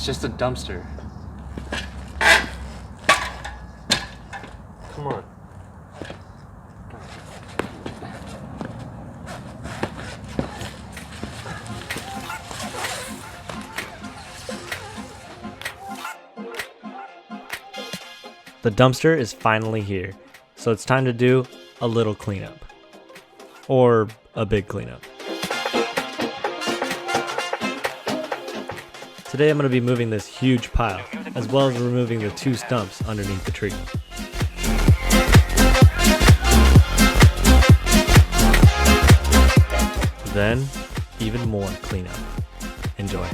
It's just a dumpster. Come on. The dumpster is finally here, so it's time to do a little cleanup. Or a big cleanup. Today I'm going to be moving this huge pile, as well as removing the 2 stumps underneath the tree. Then, even more cleanup. Enjoy.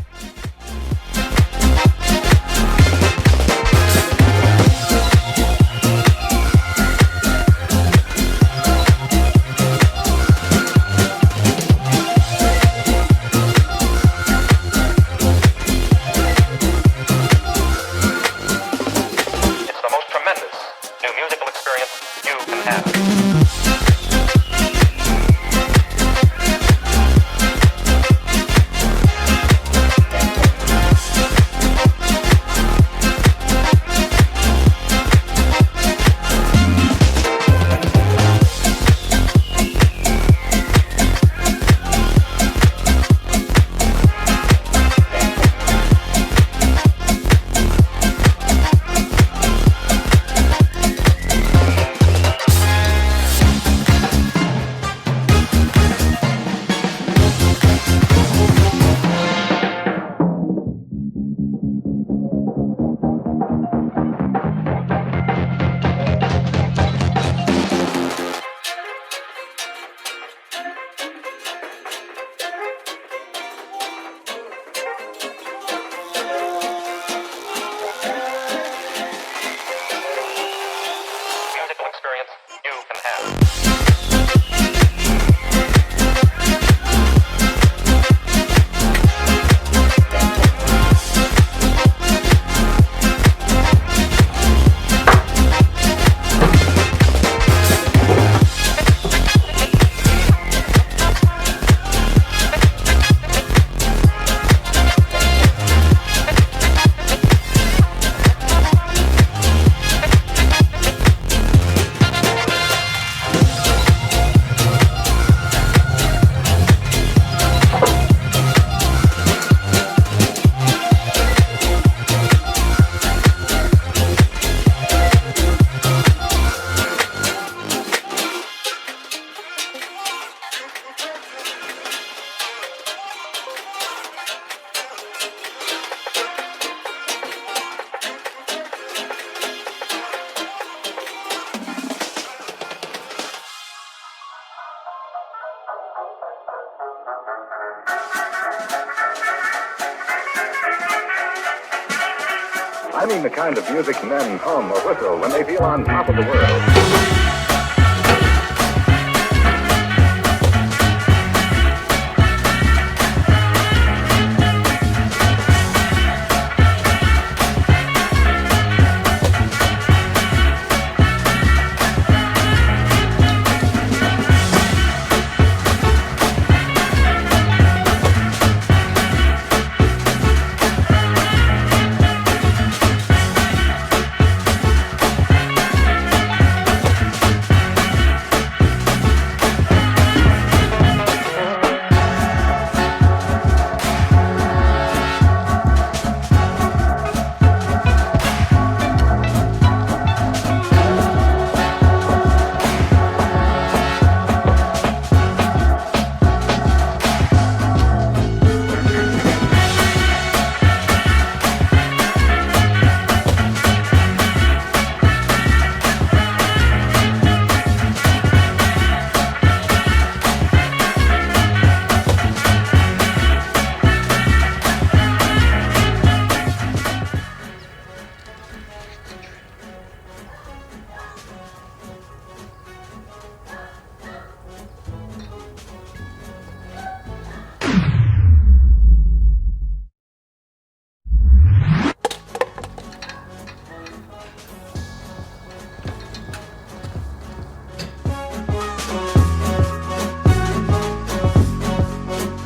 I mean the kind of music men hum or whistle when they feel on top of the world.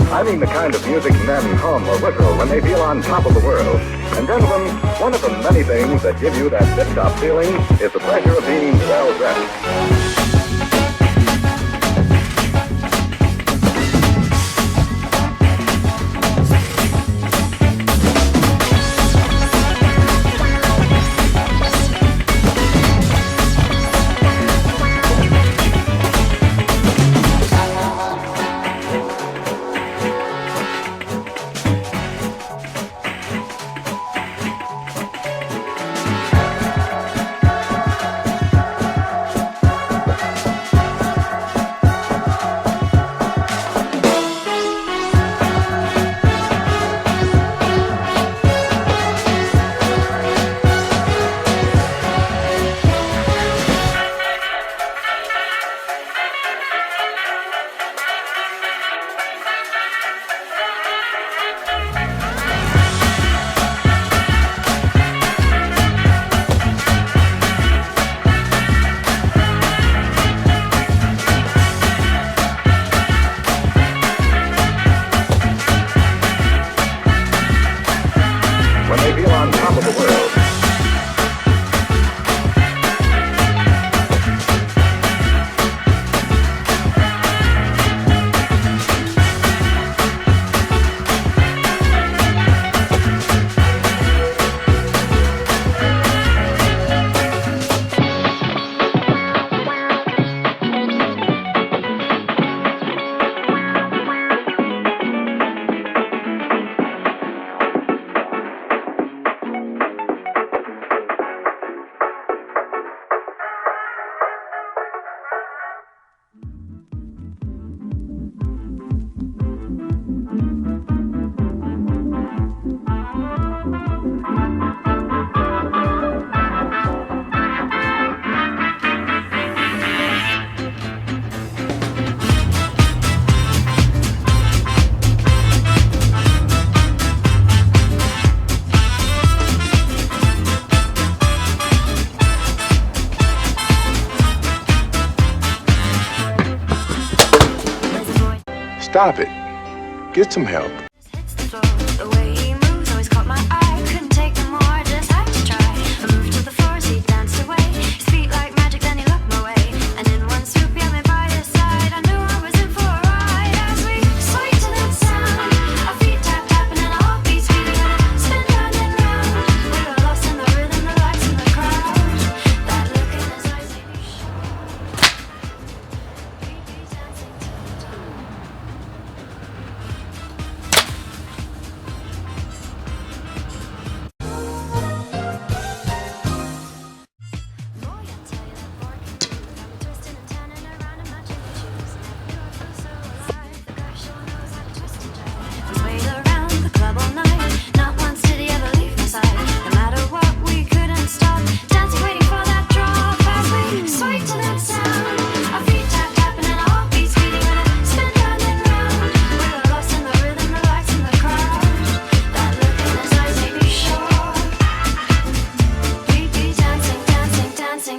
I mean the kind of music men hum or whistle when they feel on top of the world. And gentlemen, one of the many things that give you that tip-top feeling is the pleasure of being well-dressed. Stop it. Get some help. The way he moves always caught my eye. Couldn't take no more, just had to try. I moved to the floor, so he danced away. His feet like magic, then he looked my way. And in one swoop, he had me by his side. I knew I was in for a ride as we swayed to that sound. Our feet tap tapping and our heartbeats beating and it spin round and round. We were lost in the rhythm, the lights in the crowd. That look in his eyes made me sure. We'd be dancing till the dawn.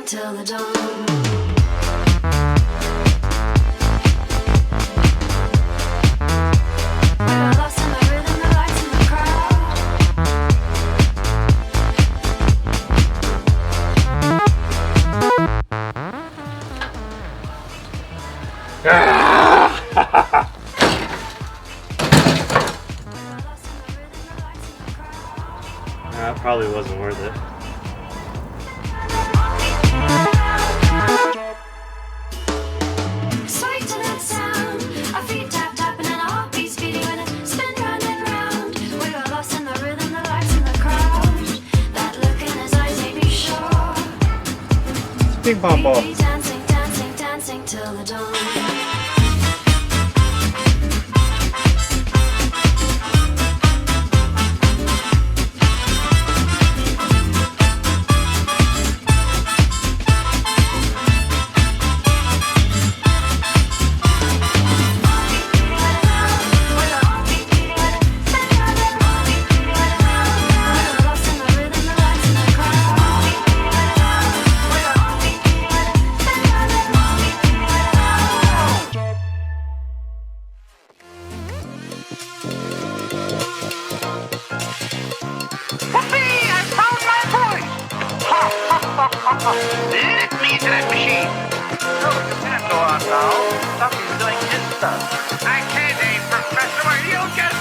Till the dawn. We were lost in the rhythm, the lights in the That probably wasn't worth it. Sway to that sound, our feet tap tapping and our heartbeats beating when it spin round and round. We were lost in the rhythm, the lights in the crowd. That look in his eyes made me sure. Big bomb ball. We'd be dancing, dancing, dancing till the dawn. Let me into that machine. No, you can't go on now. Stumpy's doing his stuff. I can't, Professor. You just